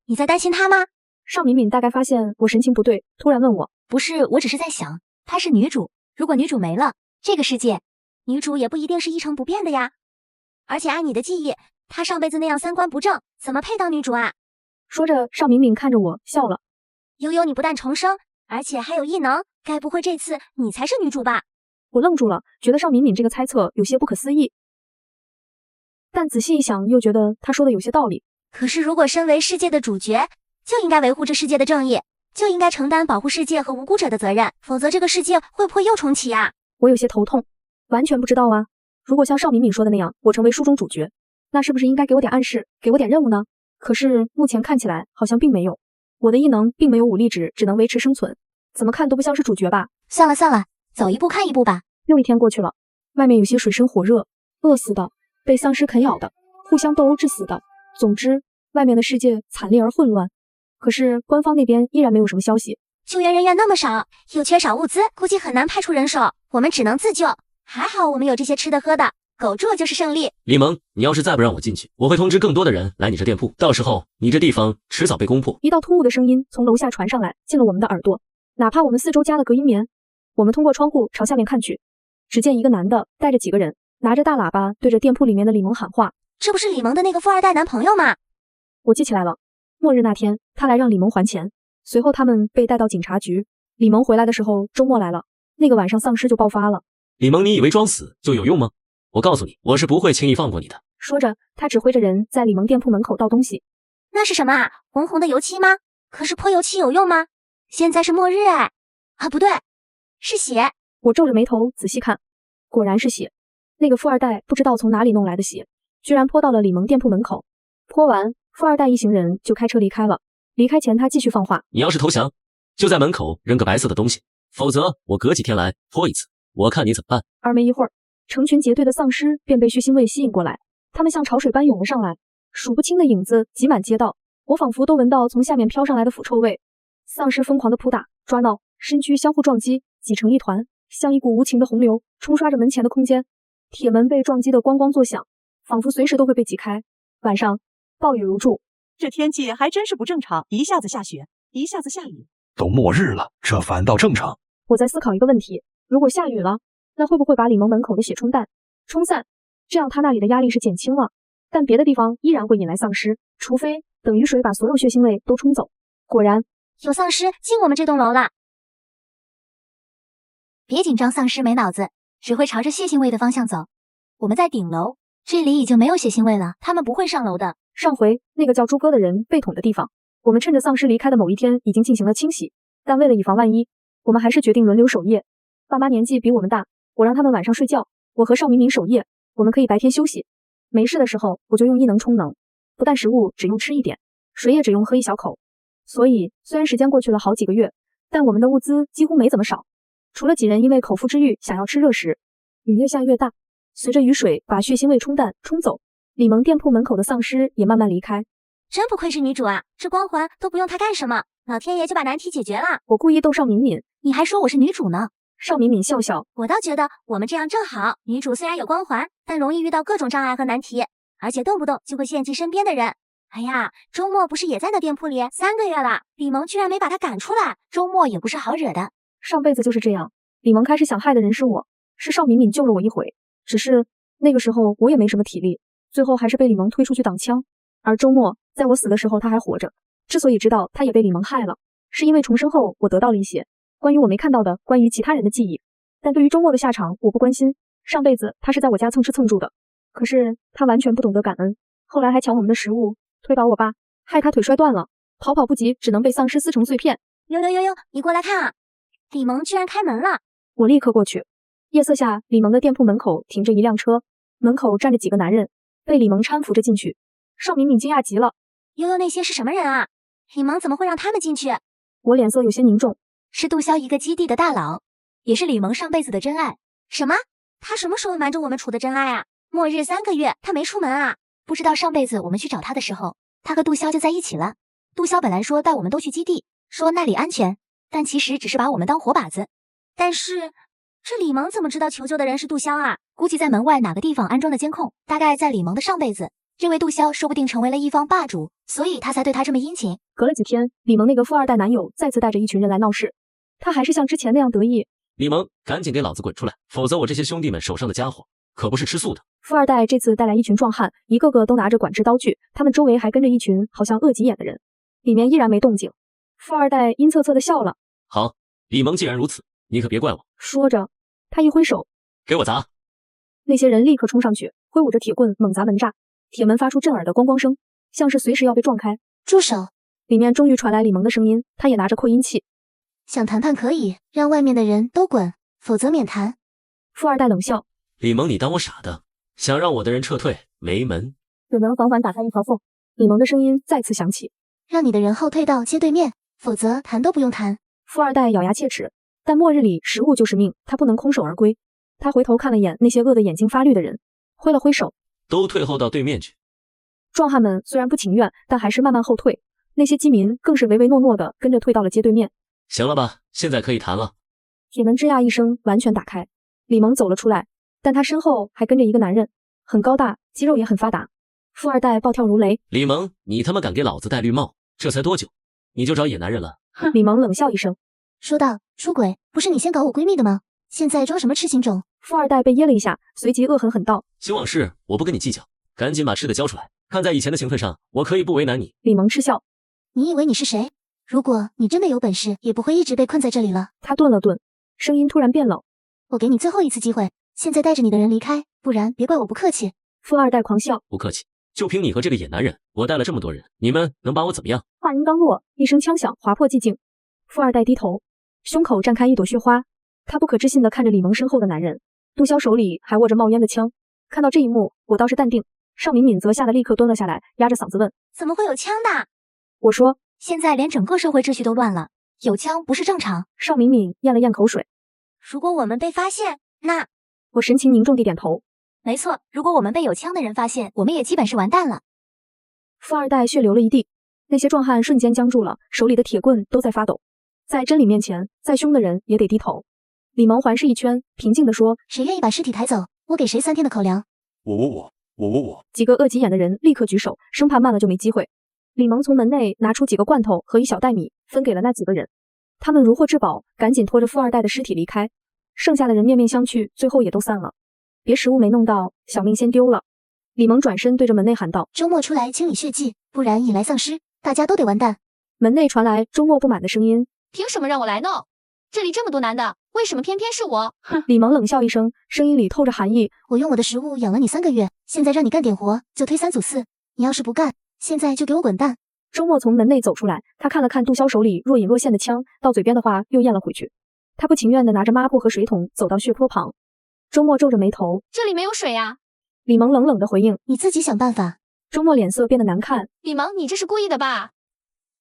你在担心他吗？邵敏敏大概发现我神情不对，突然问我，不是，我只是在想，她是女主，如果女主没了，这个世界，女主也不一定是一成不变的呀。而且按你的记忆，她上辈子那样3观不正，怎么配当女主啊？说着，邵敏敏看着我笑了。悠悠，你不但重生，而且还有异能，该不会这次你才是女主吧？我愣住了，觉得邵敏敏这个猜测有些不可思议，但仔细一想，又觉得她说的有些道理。可是如果身为世界的主角，就应该维护这世界的正义，就应该承担保护世界和无辜者的责任，否则这个世界会不会又重启啊？我有些头痛，完全不知道啊。如果像邵敏敏说的那样，我成为书中主角，那是不是应该给我点暗示，给我点任务呢？可是目前看起来好像并没有。我的异能并没有武力值，只能维持生存，怎么看都不像是主角吧？算了算了，走一步看一步吧。又一天过去了，外面有些水深火热，饿死的，被丧尸啃咬的，互相斗殴致死的。总之，外面的世界惨烈而混乱。可是官方那边依然没有什么消息。救援人员那么少，又缺少物资，估计很难派出人手，我们只能自救。还好我们有这些吃的喝的，苟住就是胜利。李萌，你要是再不让我进去，我会通知更多的人来你这店铺，到时候你这地方迟早被攻破。一道突兀的声音从楼下传上来，进了我们的耳朵。哪怕我们四周加了隔音棉，我们通过窗户朝下面看去，只见一个男的带着几个人，拿着大喇叭对着店铺里面的李萌喊话。这不是李萌的那个富二代男朋友吗？我记起来了，末日那天他来让李萌还钱，随后他们被带到警察局。李萌回来的时候周末来了，那个晚上丧尸就爆发了。李萌，你以为装死就有用吗？我告诉你，我是不会轻易放过你的。说着，他指挥着人在李萌店铺门口倒东西。那是什么啊？红红的油漆吗？可是泼油漆有用吗？现在是末日哎！啊，不对，是血。我皱着眉头仔细看，果然是血。那个富二代不知道从哪里弄来的血，居然泼到了李萌店铺门口。泼完，富二代一行人就开车离开了。离开前，他继续放话：你要是投降，就在门口扔个白色的东西，否则我隔几天来泼一次，我看你怎么办。而没一会儿，成群结队的丧尸便被血腥味吸引过来，他们像潮水般涌了上来，数不清的影子挤满街道，我仿佛都闻到从下面飘上来的腐臭味。丧尸疯狂的扑打、抓闹，身躯相互撞击，挤成一团，像一股无情的洪流，冲刷着门前的空间。铁门被撞击得咣咣作响，仿佛随时都会被挤开。晚上暴雨如注，这天气还真是不正常，一下子下雪，一下子下雨。都末日了，这反倒正常。我在思考一个问题，如果下雨了，那会不会把李萌门口的血冲淡、冲散？这样他那里的压力是减轻了，但别的地方依然会引来丧尸，除非等雨水把所有血腥味都冲走。果然有丧尸进我们这栋楼了。别紧张，丧尸没脑子，只会朝着血腥味的方向走。我们在顶楼，这里已经没有血腥味了，他们不会上楼的。上回那个叫朱哥的人被捅的地方，我们趁着丧尸离开的某一天已经进行了清洗，但为了以防万一，我们还是决定轮流守夜。爸妈年纪比我们大，我让他们晚上睡觉，我和邵明明守夜，我们可以白天休息。没事的时候我就用异能充能，不但食物只用吃一点，水也只用喝一小口。所以虽然时间过去了好几个月，但我们的物资几乎没怎么少，除了几人因为口腹之欲想要吃热食。雨越下越大，随着雨水把血腥味冲淡冲走，李萌店铺门口的丧尸也慢慢离开。真不愧是女主啊，这光环都不用她干什么，老天爷就把难题解决了。我故意逗邵敏敏，你还说我是女主呢。邵敏敏笑笑，我倒觉得我们这样正好，女主虽然有光环，但容易遇到各种障碍和难题，而且动不动就会献祭身边的人。哎呀，周末不是也在那店铺里3个月了，李萌居然没把他赶出来。周末也不是好惹的，上辈子就是这样。李萌开始想害的人是我，是邵敏敏救了我一回，只是那个时候我也没什么体力，最后还是被李萌推出去挡枪。而周末在我死的时候他还活着，之所以知道他也被李萌害了，是因为重生后我得到了一些关于我没看到的关于其他人的记忆，但对于周末的下场我不关心。上辈子他是在我家蹭吃蹭住的，可是他完全不懂得感恩，后来还抢我们的食物，推倒我爸，害他腿摔断了，跑不及，只能被丧尸撕成碎片。呦，你过来看啊！李萌居然开门了。我立刻过去。夜色下，李萌的店铺门口停着一辆车，门口站着几个男人，被李萌搀扶着进去。邵敏敏惊讶极了，呦，那些是什么人啊？李萌怎么会让他们进去？我脸色有些凝重。是杜潇一个基地的大佬，也是李萌上辈子的真爱。什么？他什么时候瞒着我们处的真爱啊？末日3个月，他没出门啊？不知道上辈子我们去找他的时候，他和杜潇就在一起了。杜潇本来说带我们都去基地，说那里安全，但其实只是把我们当活靶子。但是这李萌怎么知道求救的人是杜潇啊？估计在门外哪个地方安装的监控，大概在李萌的上辈子，这位杜潇说不定成为了一方霸主，所以他才对他这么殷勤。隔了几天，李萌那个富二代男友再次带着一群人来闹事，他还是像之前那样得意。李萌，赶紧给老子滚出来，否则我这些兄弟们手上的家伙可不是吃素的。富二代这次带来一群壮汉，一个个都拿着管制刀具，他们周围还跟着一群好像饿急眼的人。里面依然没动静。富二代阴恻恻地笑了。好，李萌既然如此，你可别怪我。说着，他一挥手，给我砸！那些人立刻冲上去，挥舞着铁棍猛砸门栅，铁门发出震耳的咣咣声，像是随时要被撞开。住手！里面终于传来李萌的声音，他也拿着扩音器。想谈判可以，让外面的人都滚，否则免谈。富二代冷笑。李萌，你当我傻的？想让我的人撤退？没门！只能缓缓打开一条缝，李萌的声音再次响起，让你的人后退到街对面，否则谈都不用谈。富二代咬牙切齿，但末日里食物就是命，他不能空手而归。他回头看了眼那些饿得眼睛发绿的人，挥了挥手，都退后到对面去。壮汉们虽然不情愿，但还是慢慢后退。那些饥民更是唯唯诺诺的跟着退到了街对面。行了吧，现在可以谈了。铁门吱呀一声完全打开，李萌走了出来，但他身后还跟着一个男人，很高大，肌肉也很发达。富二代暴跳如雷，李萌，你他妈敢给老子戴绿帽？这才多久，你就找野男人了？哼！李萌冷笑一声，说道：出轨，不是你先搞我闺蜜的吗？现在装什么痴情种？富二代被噎了一下，随即恶狠狠道：新往事我不跟你计较，赶紧把吃的交出来。看在以前的情分上，我可以不为难你。李萌嗤笑，你以为你是谁？如果你真的有本事，也不会一直被困在这里了。他顿了顿，声音突然变冷，我给你最后一次机会，现在带着你的人离开，不然别怪我不客气。富二代狂笑，不客气，就凭你和这个野男人，我带了这么多人，你们能把我怎么样？话音刚落，一声枪响划破寂静。富二代低头，胸口绽开一朵血花，他不可置信地看着李萌身后的男人，杜潇手里还握着冒烟的枪。看到这一幕，我倒是淡定，邵敏敏则吓得立刻蹲了下来，压着嗓子问：怎么会有枪的？我说，现在连整个社会秩序都乱了，有枪不是正常。邵敏敏咽了咽口水，如果我们被发现，那……我神情凝重地点头，没错，如果我们被有枪的人发现，我们也基本是完蛋了。富二代血流了一地，那些壮汉瞬间僵住了，手里的铁棍都在发抖。在真理面前，再凶的人也得低头。李萌环视一圈，平静地说：谁愿意把尸体抬走，我给谁3天的口粮。我。几个饿急眼的人立刻举手，生怕慢了就没机会。李萌从门内拿出几个罐头和一小袋米，分给了那几个人。他们如获至宝，赶紧拖着富二代的尸体离开。剩下的人面面相觑，最后也都散了。别食物没弄到，小命先丢了。李萌转身对着门内喊道：周末出来清理血迹，不然引来丧尸，大家都得完蛋。门内传来周末不满的声音：凭什么让我来弄？这里这么多男的，为什么偏偏是我？哼！李萌冷笑一声，声音里透着寒意：我用我的食物养了你3个月，现在让你干点活，就推3阻4。你要是不干，现在就给我滚蛋！周末从门内走出来，他看了看杜潇手里若隐若现的枪，到嘴边的话又咽了回去。他不情愿地拿着抹布和水桶走到血泊旁。周末皱着眉头：这里没有水呀。李萌冷冷地回应：你自己想办法。周末脸色变得难看：李萌，你这是故意的吧？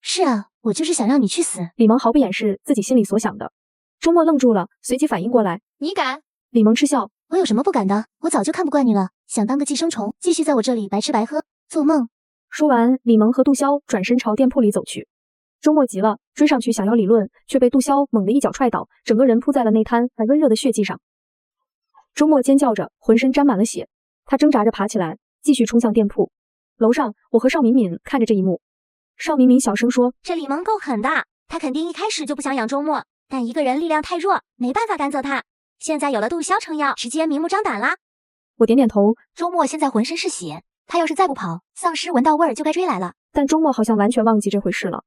是啊，我就是想让你去死。李萌毫不掩饰自己心里所想的。周末愣住了，随即反应过来：你敢？李萌嗤笑：我有什么不敢的？我早就看不惯你了，想当个寄生虫，继续在我这里白吃白喝，做梦。说完，李萌和杜潇转身朝店铺里走去。周末急了，追上去想要理论，却被杜潇猛地一脚踹倒，整个人扑在了那滩还温热的血迹上。周末尖叫着，浑身沾满了血，他挣扎着爬起来，继续冲向店铺。楼上，我和邵敏敏看着这一幕。邵敏敏小声说：这李萌够狠的，他肯定一开始就不想养周末，但一个人力量太弱，没办法赶走他。现在有了杜潇撑腰，直接明目张胆啦。我点点头。周末现在浑身是血，他要是再不跑，丧尸闻到味儿就该追来了。但周末好像完全忘记这回事了，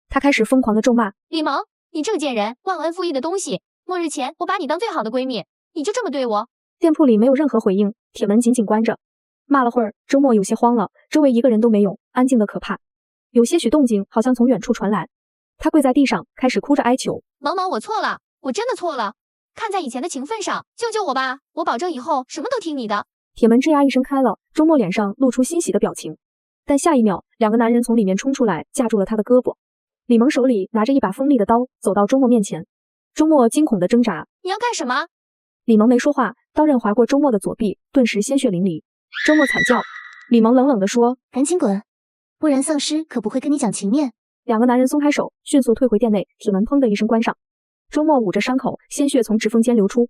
他开始疯狂的咒骂：李萌，你这个贱人，忘恩负义的东西！末日前我把你当最好的闺蜜，你就这么对我？店铺里没有任何回应，铁门紧紧关着。骂了会儿，周末有些慌了，周围一个人都没有，安静的可怕。有些许动静好像从远处传来，他跪在地上，开始哭着哀求：萌萌，我错了，我真的错了，看在以前的情分上，救救我吧，我保证以后什么都听你的。铁门吱呀一声开了，周末脸上露出欣喜的表情，但下一秒，2个男人从里面冲出来，架住了他的胳膊。李萌手里拿着一把锋利的刀，走到周末面前。周末惊恐的挣扎：你要干什么？李萌没说话，刀刃划过周末的左臂，顿时鲜血淋漓。周末惨叫，李萌冷冷地说：赶紧滚，不然丧尸可不会跟你讲情面。2个男人松开手，迅速退回店内，铁门砰的一声关上。周末捂着伤口，鲜血从指缝间流出，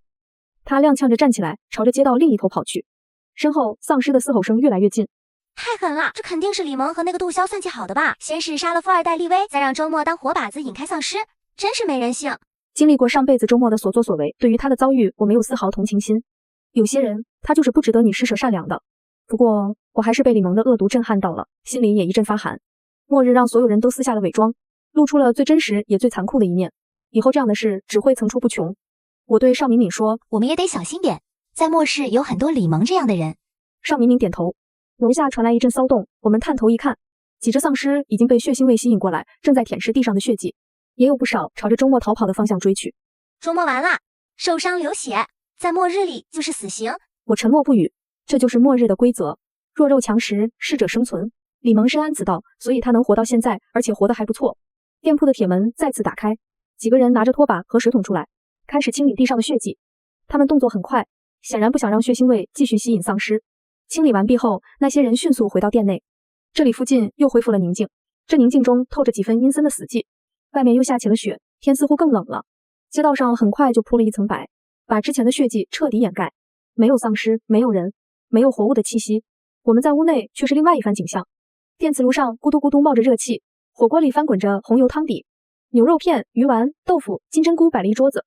他踉跄着站起来，朝着街道另一头跑去。身后丧尸的嘶吼声越来越近。太狠了，这肯定是李萌和那个杜潇算计好的吧？先是杀了富二代立威，再让周末当活靶子引开丧尸，真是没人性。经历过上辈子周末的所作所为，对于他的遭遇，我没有丝毫同情心。有些人，他就是不值得你施舍善良的。不过，我还是被李萌的恶毒震撼到了，心里也一阵发寒。末日让所有人都撕下了伪装，露出了最真实也最残酷的一面。以后这样的事只会层出不穷。我对邵敏敏说：我们也得小心点，在末世有很多李萌这样的人。邵敏敏点头。楼下传来一阵骚动，我们探头一看，几只丧尸已经被血腥味吸引过来，正在舔舐地上的血迹，也有不少朝着周末逃跑的方向追去。周末完了，受伤流血，在末日里就是死刑。我沉默不语，这就是末日的规则，弱肉强食，适者生存。李萌深谙此道，所以他能活到现在，而且活得还不错。店铺的铁门再次打开，几个人拿着拖把和水桶出来，开始清理地上的血迹。他们动作很快，显然不想让血腥味继续吸引丧尸。清理完毕后，那些人迅速回到店内。这里附近又恢复了宁静，这宁静中透着几分阴森的死寂。外面又下起了雪，天似乎更冷了。街道上很快就铺了一层白，把之前的血迹彻底掩盖。没有丧尸，没有人，没有活物的气息。我们在屋内却是另外一番景象。电磁炉上咕嘟咕嘟冒着热气，火锅里翻滚着红油汤底，牛肉片、鱼丸、豆腐、金针菇摆了一桌子。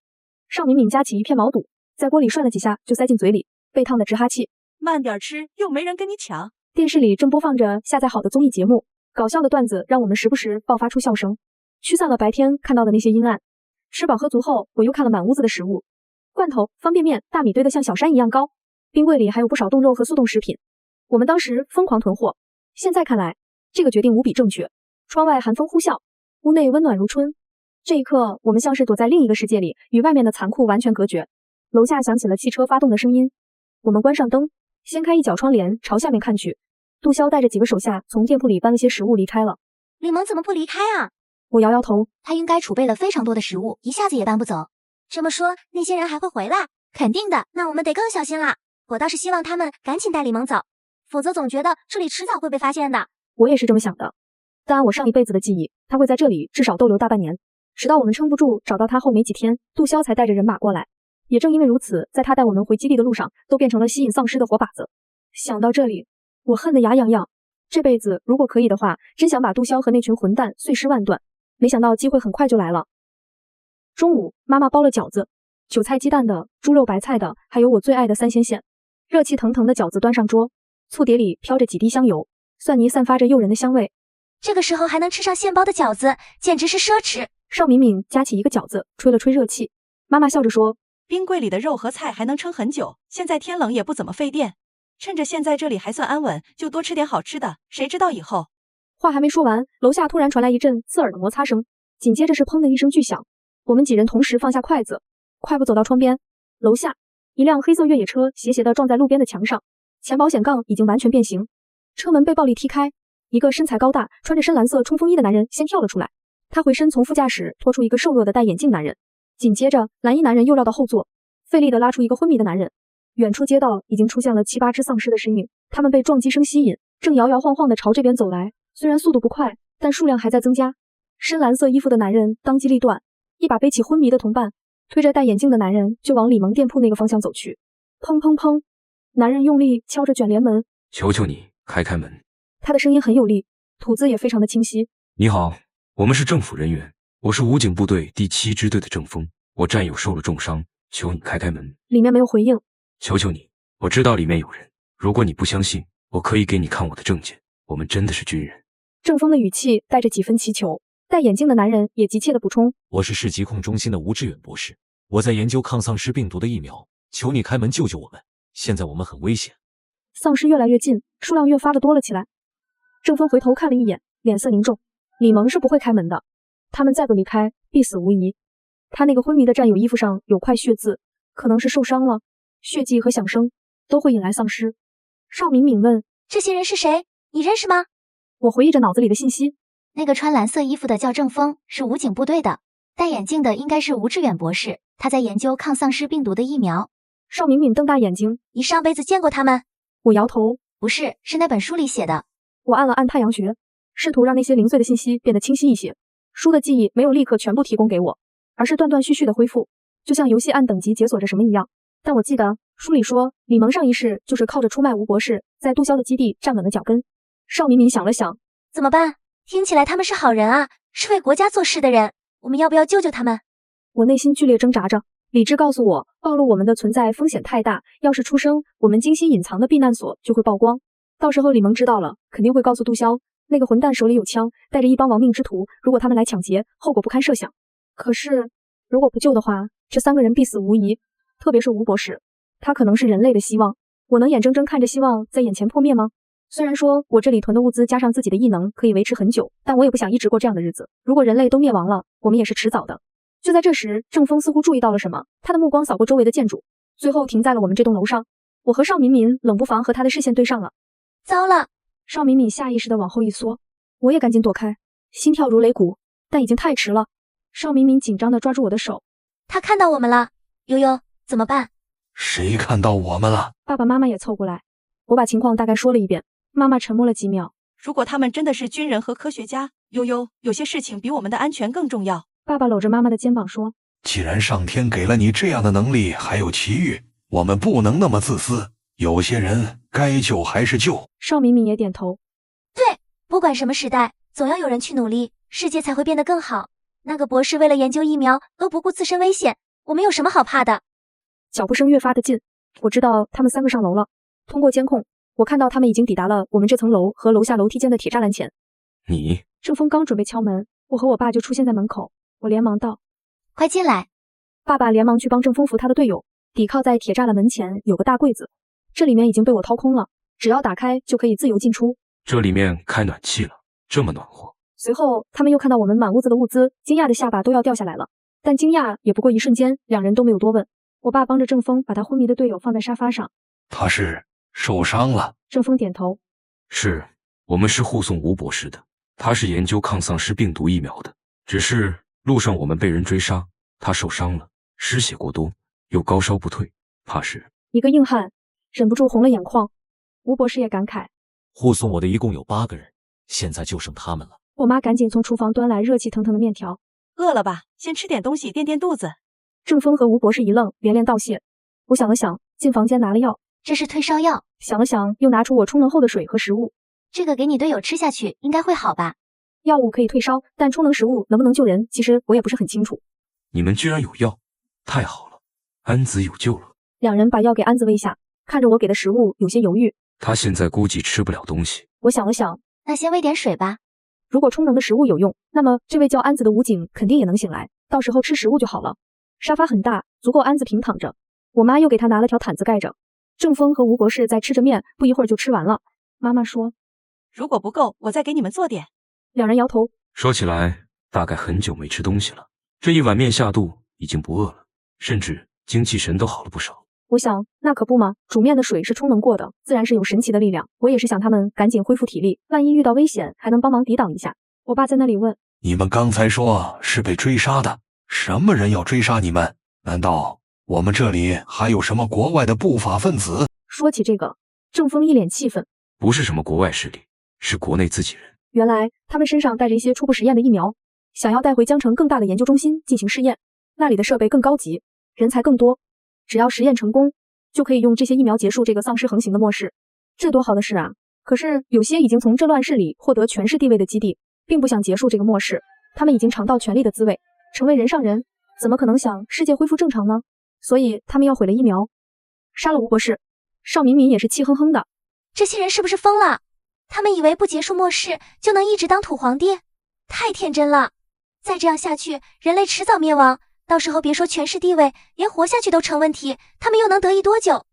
邵敏敏夹起一片毛肚，在锅里涮了几下就塞进嘴里，被烫得直哈气。慢点吃，又没人跟你抢。电视里正播放着下载好的综艺节目，搞笑的段子让我们时不时爆发出笑声，驱散了白天看到的那些阴暗。吃饱喝足后，我又看了满屋子的食物，罐头、方便面、大米堆得像小山一样高，冰柜里还有不少冻肉和速冻食品。我们当时疯狂囤货，现在看来，这个决定无比正确。窗外寒风呼啸，屋内温暖如春。这一刻，我们像是躲在另一个世界里，与外面的残酷完全隔绝。楼下响起了汽车发动的声音，我们关上灯，掀开一角窗帘，朝下面看去。杜潇带着几个手下从店铺里搬了些食物离开了。李萌怎么不离开啊？我摇摇头，他应该储备了非常多的食物，一下子也搬不走。这么说，那些人还会回来？肯定的，那我们得更小心了。我倒是希望他们赶紧带李萌走，否则总觉得这里迟早会被发现的。我也是这么想的，但按我上一辈子的记忆，他会在这里至少逗留大半年，直到我们撑不住找到他后没几天，杜潇才带着人马过来。也正因为如此，在他带我们回基地的路上，都变成了吸引丧尸的活靶子。想到这里，我恨得牙痒痒。这辈子如果可以的话，真想把杜潇和那群混蛋碎尸万段。没想到机会很快就来了。中午，妈妈包了饺子，韭菜鸡蛋的、猪肉白菜的，还有我最爱的三鲜馅。热气腾腾的饺子端上桌，醋碟里飘着几滴香油，蒜泥散发着诱人的香味。这个时候还能吃上现包的饺子，简直是奢侈。邵敏敏夹起一个饺子，吹了吹热气。妈妈笑着说，冰柜里的肉和菜还能撑很久，现在天冷也不怎么费电。趁着现在这里还算安稳，就多吃点好吃的，谁知道以后……话还没说完，楼下突然传来一阵刺耳的摩擦声，紧接着是砰的一声巨响。我们几人同时放下筷子，快步走到窗边。楼下，一辆黑色越野车斜斜地撞在路边的墙上，前保险杠已经完全变形，车门被暴力踢开。一个身材高大、穿着深蓝色冲锋衣的男人先跳了出来，他回身从副驾驶拖出一个瘦弱的戴眼镜男人，紧接着蓝衣男人又绕到后座，费力地拉出一个昏迷的男人。远处街道已经出现了7、8只丧尸的身影，他们被撞击声吸引，正摇摇晃晃地朝这边走来。虽然速度不快，但数量还在增加。深蓝色衣服的男人当机立断，一把背起昏迷的同伴，推着戴眼镜的男人就往李萌店铺那个方向走去。砰砰砰，男人用力敲着卷帘门，求求你开门。他的声音很有力，吐字也非常的清晰。你好，我们是政府人员，我是武警部队第7支队的郑峰，我战友受了重伤，求你开门。里面没有回应。求求你，我知道里面有人，如果你不相信，我可以给你看我的证件，我们真的是军人。郑峰的语气带着几分祈求，戴眼镜的男人也急切地补充，我是市疾控中心的吴志远博士，我在研究抗丧尸病毒的疫苗，求你开门救救我们，现在我们很危险。丧尸越来越近，数量越发的多了起来。郑峰回头看了一眼，脸色凝重，李萌是不会开门的，他们再不离开，必死无疑。他那个昏迷的战友衣服上有块血渍，可能是受伤了，血迹和响声都会引来丧尸。邵敏敏问，这些人是谁？你认识吗？我回忆着脑子里的信息，那个穿蓝色衣服的叫郑峰，是武警部队的，戴眼镜的应该是吴志远博士，他在研究抗丧尸病毒的疫苗。邵敏敏瞪大眼睛，你上辈子见过他们？我摇头，不是，是那本书里写的。我按了按太阳穴，试图让那些零碎的信息变得清晰一些。书的记忆没有立刻全部提供给我，而是断断续续的恢复，就像游戏按等级解锁着什么一样。但我记得书里说，李萌上一世就是靠着出卖吴博士，在杜潇的基地站稳了脚跟。邵敏敏想了想，怎么办？听起来他们是好人啊，是为国家做事的人，我们要不要救救他们？我内心剧烈挣扎着，理智告诉我，暴露我们的存在风险太大，要是出声，我们精心隐藏的避难所就会曝光，到时候李萌知道了，肯定会告诉杜潇，那个混蛋手里有枪，带着一帮亡命之徒，如果他们来抢劫，后果不堪设想。可是如果不救的话，这3个人必死无疑，特别是吴博士，他可能是人类的希望，我能眼睁睁看着希望在眼前破灭吗？虽然说我这里囤的物资加上自己的异能可以维持很久，但我也不想一直过这样的日子。如果人类都灭亡了，我们也是迟早的。就在这时，郑峰似乎注意到了什么，他的目光扫过周围的建筑，最后停在了我们这栋楼上。我和邵敏敏冷不防和他的视线对上了。糟了，邵敏敏下意识地往后一缩，我也赶紧躲开，心跳如擂鼓，但已经太迟了。邵敏敏紧张地抓住我的手，他看到我们了，悠悠，怎么办？谁看到我们了？爸爸妈妈也凑过来，我把情况大概说了一遍。妈妈沉默了几秒，如果他们真的是军人和科学家，悠悠，有些事情比我们的安全更重要。爸爸搂着妈妈的肩膀说，既然上天给了你这样的能力，还有奇遇，我们不能那么自私，有些人该救还是救。邵敏敏也点头，对，不管什么时代，总要有人去努力，世界才会变得更好。那个博士为了研究疫苗都不顾自身危险，我们有什么好怕的？脚步声越发的近，我知道他们3个上楼了。通过监控，我看到他们已经抵达了我们这层楼和楼下楼梯间的铁栅栏前。你郑峰刚准备敲门，我和我爸就出现在门口，我连忙道，快进来。爸爸连忙去帮郑峰扶他的队友，抵靠在铁栅栏门前有个大柜子，这里面已经被我掏空了，只要打开就可以自由进出。这里面开暖气了，这么暖和。随后他们又看到我们满屋子的物资，惊讶的下巴都要掉下来了，但惊讶也不过一瞬间，两人都没有多问。我爸帮着郑峰把他昏迷的队友放在沙发上。他是受伤了？郑峰点头。是，我们是护送吴博士的，他是研究抗丧尸病毒疫苗的，只是路上我们被人追杀，他受伤了，失血过多，又高烧不退，怕是……一个硬汉忍不住红了眼眶。吴博士也感慨，护送我的一共有8个人，现在就剩他们了。我妈赶紧从厨房端来热气腾腾的面条。饿了吧？先吃点东西垫垫肚子。郑峰和吴博士一愣，连连道谢。我想了想，进房间拿了药，这是退烧药。想了想，又拿出我充能后的水和食物。这个给你队友吃下去，应该会好吧？药物可以退烧，但充能食物能不能救人，其实我也不是很清楚。你们居然有药，太好了，安子有救了。两人把药给安子喂下，看着我给的食物，有些犹豫。他现在估计吃不了东西。我想了想，那先喂点水吧。如果充能的食物有用，那么这位叫安子的武警肯定也能醒来，到时候吃食物就好了。沙发很大，足够安子平躺着。我妈又给他拿了条毯子盖着。郑峰和吴博士在吃着面，不一会儿就吃完了。妈妈说，如果不够，我再给你们做点。两人摇头。说起来，大概很久没吃东西了，这一碗面下肚，已经不饿了，甚至精气神都好了不少。我想，那可不嘛，煮面的水是充能过的，自然是有神奇的力量。我也是想他们赶紧恢复体力，万一遇到危险，还能帮忙抵挡一下。我爸在那里问，你们刚才说是被追杀的，什么人要追杀你们？难道我们这里还有什么国外的不法分子？说起这个，郑峰一脸气愤，不是什么国外势力，是国内自己人。原来他们身上带着一些初步实验的疫苗，想要带回江城更大的研究中心进行试验，那里的设备更高级，人才更多，只要实验成功，就可以用这些疫苗结束这个丧尸横行的末世。这多好的事啊！可是有些已经从这乱世里获得权势地位的基地，并不想结束这个末世，他们已经尝到权力的滋味，成为人上人，怎么可能想世界恢复正常呢？所以他们要毁了疫苗，杀了吴博士。邵敏敏也是气哼哼的，这些人是不是疯了？他们以为不结束末世就能一直当土皇帝，太天真了。再这样下去，人类迟早灭亡，到时候别说权势地位，连活下去都成问题，他们又能得意多久？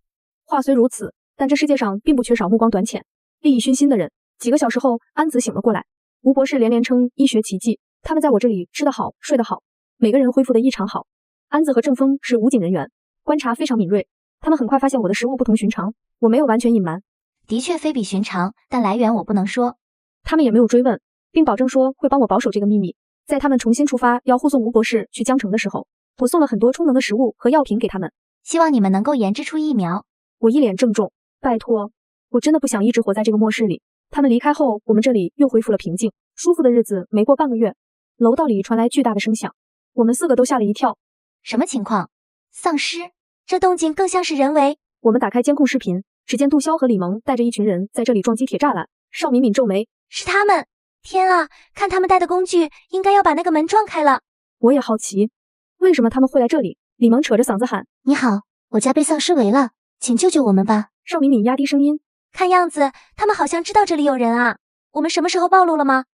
话虽如此，但这世界上并不缺少目光短浅、利益熏心的人。几个小时后，安子醒了过来，吴博士连连称医学奇迹，他们在我这里吃得好，睡得好，每个人恢复得异常好。安子和郑峰是武警人员，观察非常敏锐，他们很快发现我的食物不同寻常，我没有完全隐瞒。的确非比寻常，但来源我不能说。他们也没有追问，并保证说会帮我保守这个秘密。在他们重新出发要护送吴博士去江城的时候，我送了很多充能的食物和药品给他们，希望你们能够研制出疫苗。我一脸郑重，拜托，我真的不想一直活在这个末世里。他们离开后，我们这里又恢复了平静，舒服的日子没过半个月，楼道里传来巨大的声响，我们4个都吓了一跳。什么情况？丧尸？这动静更像是人为。我们打开监控视频，只见杜潇和李萌带着一群人在这里撞击铁栅栏。邵敏敏皱眉，是他们！天啊，看他们带的工具，应该要把那个门撞开了。我也好奇，为什么他们会来这里？李萌扯着嗓子喊，你好，我家被丧尸围了，请救救我们吧。邵敏敏压低声音，看样子他们好像知道这里有人啊，我们什么时候暴露了吗？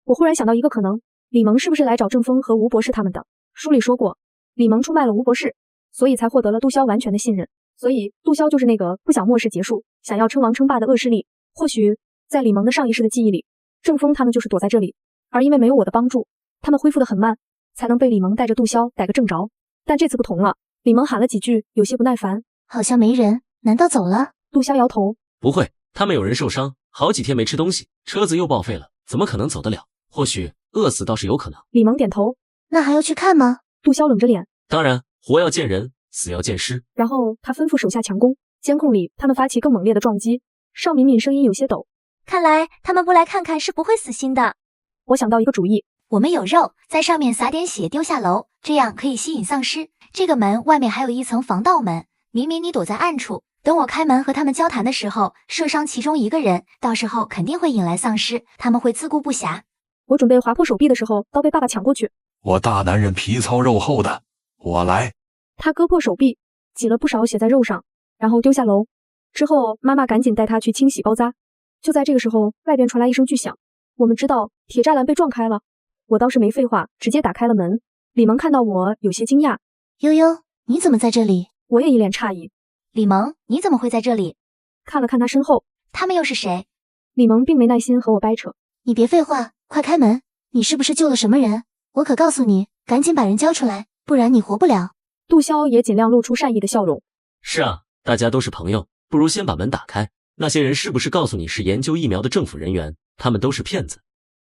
我忽然想到一个可能，李萌是不是来找郑峰和吴博士他们的？书里说过，李萌出卖了吴博士，所以才获得了杜潇完全的信任。所以杜潇就是那个不想末世结束，想要称王称霸的恶势力。或许在李萌的上一世的记忆里，郑峰他们就是躲在这里，而因为没有我的帮助，他们恢复得很慢，才能被李萌带着杜潇逮个正着。但这次不同了，李萌喊了几句，有些不耐烦，好像没人，难道走了？杜潇摇头，不会，他们有人受伤，好几天没吃东西，车子又报废了，怎么可能走得了？或许饿死倒是有可能。李萌点头。那还要去看吗？杜潇冷着脸。当然，活要见人，死要见尸。然后他吩咐手下强攻。监控里，他们发起更猛烈的撞击。邵敏敏声音有些抖。看来他们不来看看是不会死心的。我想到一个主意。我们有肉，在上面撒点血丢下楼，这样可以吸引丧尸。这个门外面还有一层防盗门，明明你躲在暗处，等我开门和他们交谈的时候，射伤其中一个人，到时候肯定会引来丧尸，他们会自顾不暇。我准备划破手臂的时候，刀被爸爸抢过去。我大男人皮糙肉厚的，我来。他割破手臂，挤了不少血在肉上，然后丢下楼。之后妈妈赶紧带他去清洗包扎。就在这个时候，外边传来一声巨响，我们知道铁栅栏被撞开了。我倒是没废话，直接打开了门。李萌看到我有些惊讶。悠悠，你怎么在这里？我也一脸诧异。李萌，你怎么会在这里？看了看他身后，他们又是谁？李萌并没耐心和我掰扯。你别废话，快开门！你是不是救了什么人？我可告诉你，赶紧把人交出来，不然你活不了。杜潇也尽量露出善意的笑容。是啊，大家都是朋友，不如先把门打开。那些人是不是告诉你是研究疫苗的政府人员？他们都是骗子。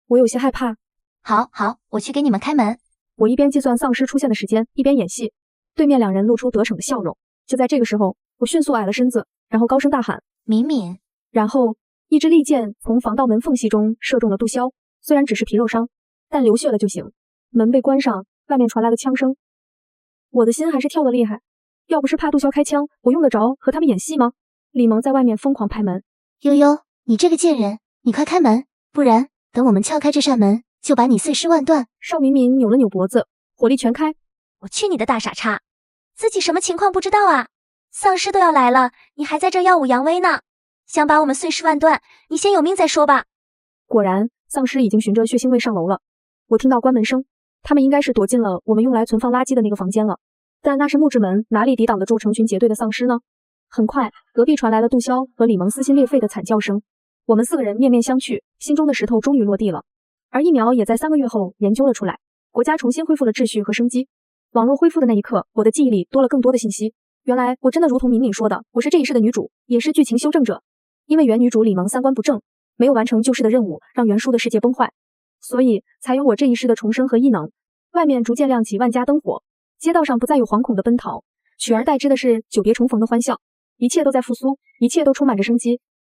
我有些害怕。好，我去给你们开门。我一边计算丧尸出现的时间，一边演戏。对面两人露出得逞的笑容。就在这个时候，我迅速矮了身子，然后高声大喊：“敏敏！”然后一支利箭从防盗门缝隙中射中了杜潇，虽然只是皮肉伤，但流血了就行。门被关上，外面传来了枪声。我的心还是跳得厉害。要不是怕杜潇开枪，我用得着和他们演戏吗？李萌在外面疯狂拍门。悠悠，你这个贱人，你快开门，不然等我们撬开这扇门，就把你碎尸万段。邵敏敏扭了扭脖子，火力全开。我去你的大傻叉，自己什么情况不知道啊？丧尸都要来了，你还在这耀武扬威呢？想把我们碎尸万段，你先有命再说吧。果然，丧尸已经循着血腥味上楼了。我听到关门声，他们应该是躲进了我们用来存放垃圾的那个房间了。但那是木质门，哪里抵挡得住成群结队的丧尸呢？很快，隔壁传来了杜潇和李萌撕心裂肺的惨叫声。我们4个人面面相觑，心中的石头终于落地了。而疫苗也在3个月后研究了出来，国家重新恢复了秩序和生机。网络恢复的那一刻，我的记忆里多了更多的信息。原来我真的如同敏敏说的，我是这一世的女主，也是剧情修正者。因为原女主李萌3观不正，没有完成救世的任务，让原书的世界崩坏，所以才有我这一世的重生和异能。外面逐渐亮起万家灯火，街道上不再有惶恐的奔逃，取而代之的是久别重逢的欢笑。一切都在复苏，一切都充满着生机。